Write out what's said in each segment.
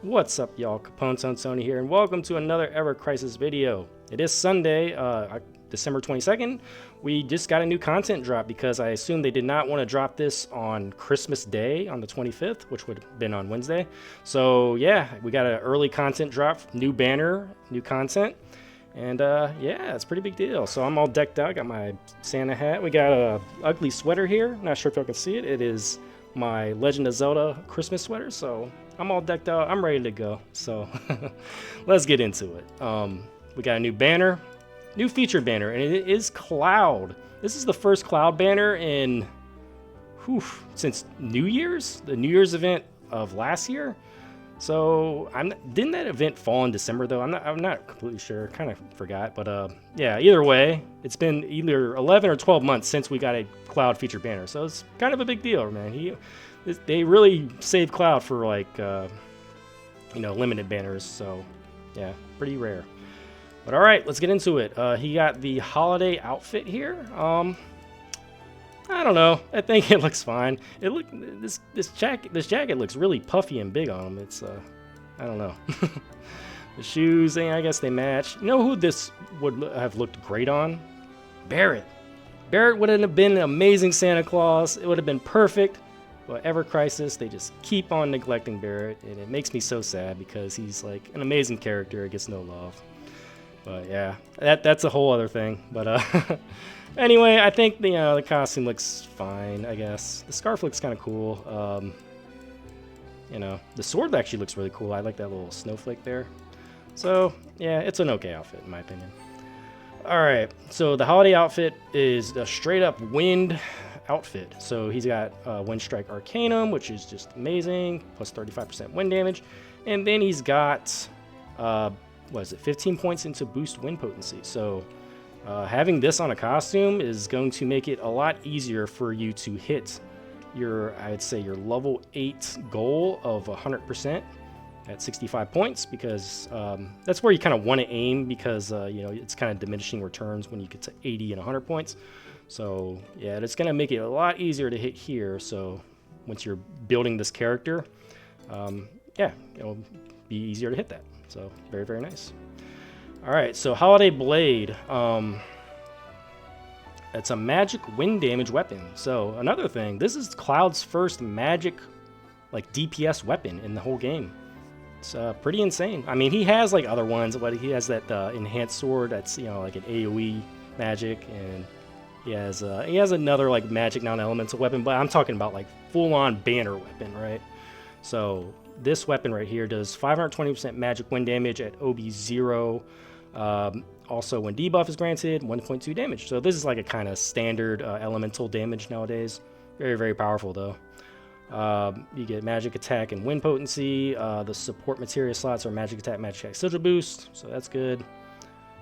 What's up, y'all? Capone's on Sony here, and welcome to another Ever Crisis video. It is Sunday, December 22nd. We just got a new content drop because I assume they did not want to drop this on Christmas Day on the 25th, which would have been on Wednesday. So yeah, we got an early content drop, new banner, new content, and yeah, it's a pretty big deal. So I'm all decked out, got my Santa hat. We got a ugly sweater here. Not sure if y'all can see it. It is my Legend of Zelda Christmas sweater, so I'm all decked out. I'm ready to go. So let's get into it. We got a new banner, new featured banner, and it is Cloud. This is the first Cloud banner in since New Year's, the New Year's event of last year. So didn't that event fall in December though? I'm not completely sure. Kind of forgot, but yeah. Either way, it's been either 11 or 12 months since we got a Cloud featured banner. So it's kind of a big deal, man. They really saved Cloud for like limited banners. So yeah, pretty rare. But all right, let's get into it. He got the holiday outfit here. I don't know. I think it looks fine. This jacket looks really puffy and big on him. It's I don't know. The shoes, I guess they match. You know who this would have looked great on? Barret. Barret would have been an amazing Santa Claus. It would have been perfect. But Ever Crisis, they just keep on neglecting Barret, and it makes me so sad because he's like an amazing character. It gets no love. But yeah, that's a whole other thing. But anyway, I think the costume looks fine, I guess. The scarf looks kind of cool. The sword actually looks really cool. I like that little snowflake there. So yeah, it's an okay outfit in my opinion. All right, so the holiday outfit is a straight up wind outfit. So he's got Windstrike Arcanum, which is just amazing, plus 35% wind damage. And then he's got 15 points into Boost Wind Potency. So having this on a costume is going to make it a lot easier for you to hit I'd say your level 8 goal of 100% at 65 points, because that's where you kind of want to aim, because it's kind of diminishing returns when you get to 80 and 100 points. So yeah, it's going to make it a lot easier to hit here. So once you're building this character, yeah, it'll be easier to hit that. So very, very nice. All right, so Holiday Blade. It's a magic wind damage weapon. So another thing, this is Cloud's first magic like DPS weapon in the whole game. It's pretty insane. I mean, he has like other ones, but he has that enhanced sword that's like an AoE magic, and he has another like magic non-elemental weapon. But I'm talking about like full-on banner weapon, right? So this weapon right here does 520% magic wind damage at OB0. Also, when debuff is granted, 1.2 damage. So this is like a kind of standard elemental damage nowadays. Very, very powerful though. You get magic attack and wind potency. The support materia slots are magic attack sigil boost. So that's good.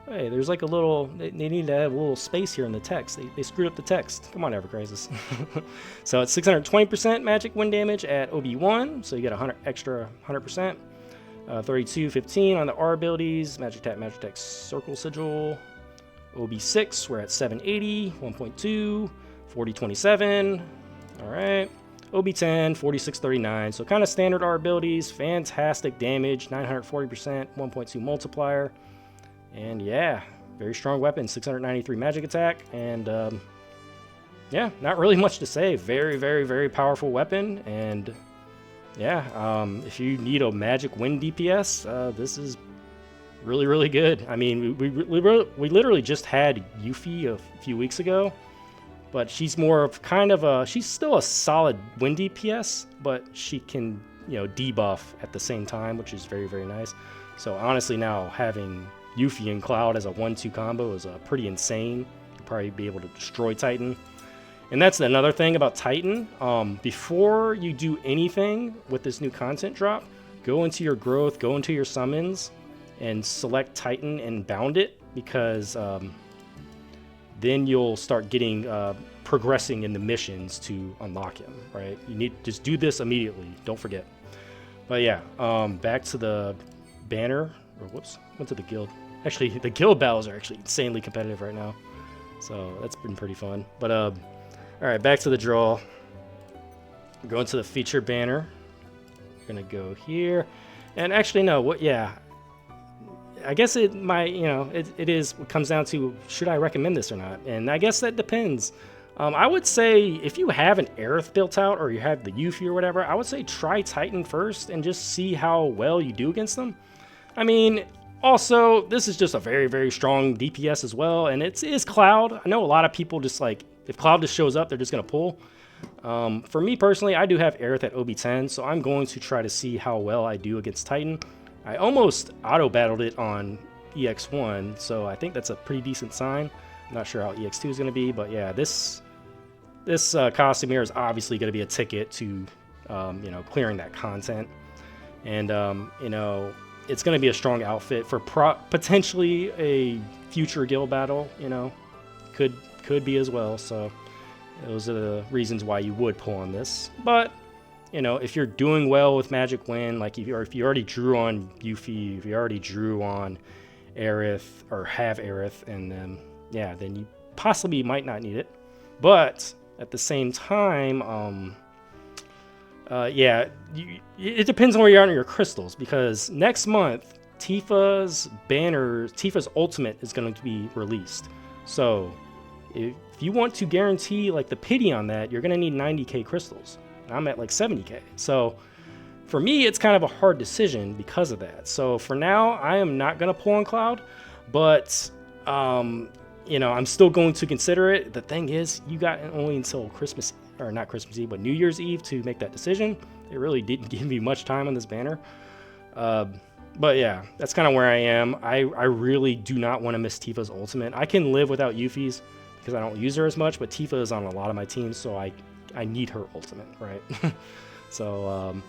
Hey, there's like a little, they need to have a little space here in the text. They screwed up the text. Come on, Ever Crisis. So it's 620% magic wind damage at OB1. So you get 100 extra 100%. 32-15 on the R abilities. Magic attack circle sigil. OB6, we're at 780, 1.2, 40-27. All right. OB10, 46-39. So kind of standard R abilities. Fantastic damage, 940%, 1.2 multiplier. And yeah, very strong weapon, 693 magic attack. And yeah, not really much to say. Very, very, very powerful weapon. And yeah, if you need a magic wind DPS, this is really, really good. I mean, we literally just had Yuffie a few weeks ago, but she's more of she's still a solid wind DPS, but she can, debuff at the same time, which is very, very nice. So honestly, now having Yuffie and Cloud as a 1-2 combo is pretty insane. You'll probably be able to destroy Titan. And that's another thing about Titan. Before you do anything with this new content drop, go into your growth, go into your summons, and select Titan and bound it, because then you'll start getting progressing in the missions to unlock him, right? You need to just do this immediately. Don't forget. But yeah, back to the banner. Or whoops, went to the guild. Actually, the guild battles are actually insanely competitive right now. So that's been pretty fun. But all right, back to the draw. Going to the feature banner. We're gonna go here, and actually no, what? Yeah, I guess it might. You know, it comes down to should I recommend this or not, and I guess that depends. I would say if you have an Aerith built out or you have the Yuffie or whatever, I would say try Titan first and just see how well you do against them. I mean, also, this is just a very, very strong DPS as well, and it is Cloud. I know a lot of people just like, if Cloud just shows up, they're just going to pull. For me personally, I do have Aerith at OB10, so I'm going to try to see how well I do against Titan. I almost auto-battled it on EX1, so I think that's a pretty decent sign. I'm not sure how EX2 is going to be, but yeah, this costume here is obviously going to be a ticket to, you know, clearing that content. And, you know, it's going to be a strong outfit for potentially a future guild battle, you know, could be as well. So those are the reasons why you would pull on this. But, you know, if you're doing well with Magic Wind, like if you already drew on Yuffie, if you already drew on Aerith or have Aerith, and then, yeah, then you possibly might not need it. But at the same time, yeah, it depends on where you are on your crystals, because next month Tifa's ultimate is going to be released. So if you want to guarantee like the pity on that, you're going to need 90k crystals. I'm at like 70k. So for me, it's kind of a hard decision because of that. So for now, I am not going to pull on Cloud, but you know, I'm still going to consider it. The thing is, you got only until Christmas, or not Christmas Eve, but New Year's Eve to make that decision. It really didn't give me much time on this banner. But yeah, that's kind of where I am. I really do not want to miss Tifa's ultimate. I can live without Yuffie's because I don't use her as much, but Tifa is on a lot of my teams, so I need her ultimate, right? So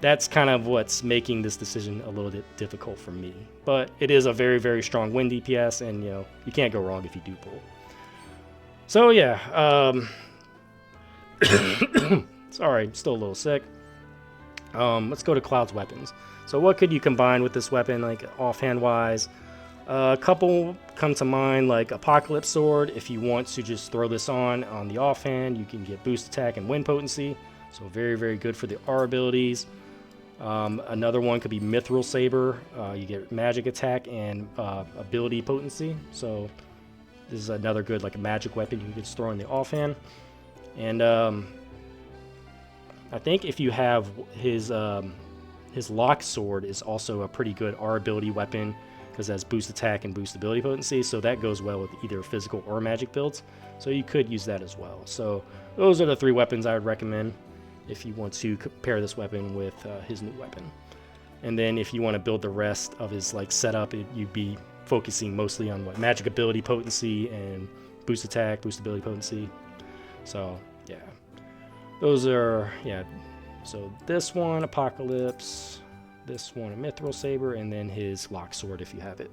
that's kind of what's making this decision a little bit difficult for me. But it is a very, very strong wind DPS, and you know, you can't go wrong if you do pull. So yeah, sorry, still a little sick. Let's go to Cloud's weapons. So what could you combine with this weapon, like offhand wise? A couple come to mind, like Apocalypse Sword. If you want to just throw this on the offhand, you can get boost attack and wind potency. So very, very good for the R abilities. Another one could be Mithril Saber. You get magic attack and ability potency. So this is another good like a magic weapon you can just throw in the offhand. And I think if you have his lock sword is also a pretty good R ability weapon because it has boost attack and boost ability potency. So that goes well with either physical or magic builds. So you could use that as well. So those are the 3 weapons I would recommend if you want to pair this weapon with his new weapon. And then if you want to build the rest of his like setup, you'd be focusing mostly on what magic ability potency and boost attack, boost ability potency. So yeah, those are, yeah. So this one, Apocalypse, this one, a Mithril Saber, and then his lock sword if you have it.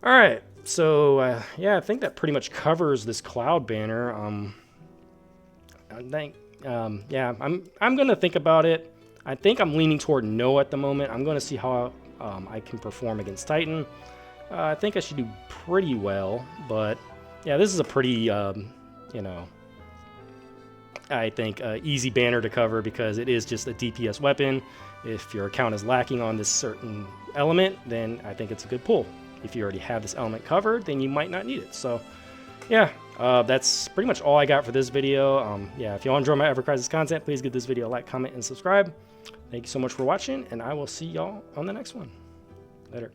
All right, so yeah, I think that pretty much covers this Cloud banner. I think, yeah, I'm gonna think about it. I think I'm leaning toward no at the moment. I'm gonna see how I can perform against Titan. I think I should do pretty well, but yeah, this is a pretty, you know, I think easy banner to cover because it is just a DPS weapon. If your account is lacking on this certain element, then I think it's a good pull. If you already have this element covered, then you might not need it. So yeah, that's pretty much all I got for this video. Yeah, if you all enjoy my Ever Crisis content, please give this video a like, comment, and subscribe. Thank you so much for watching, and I will see y'all on the next one. Later.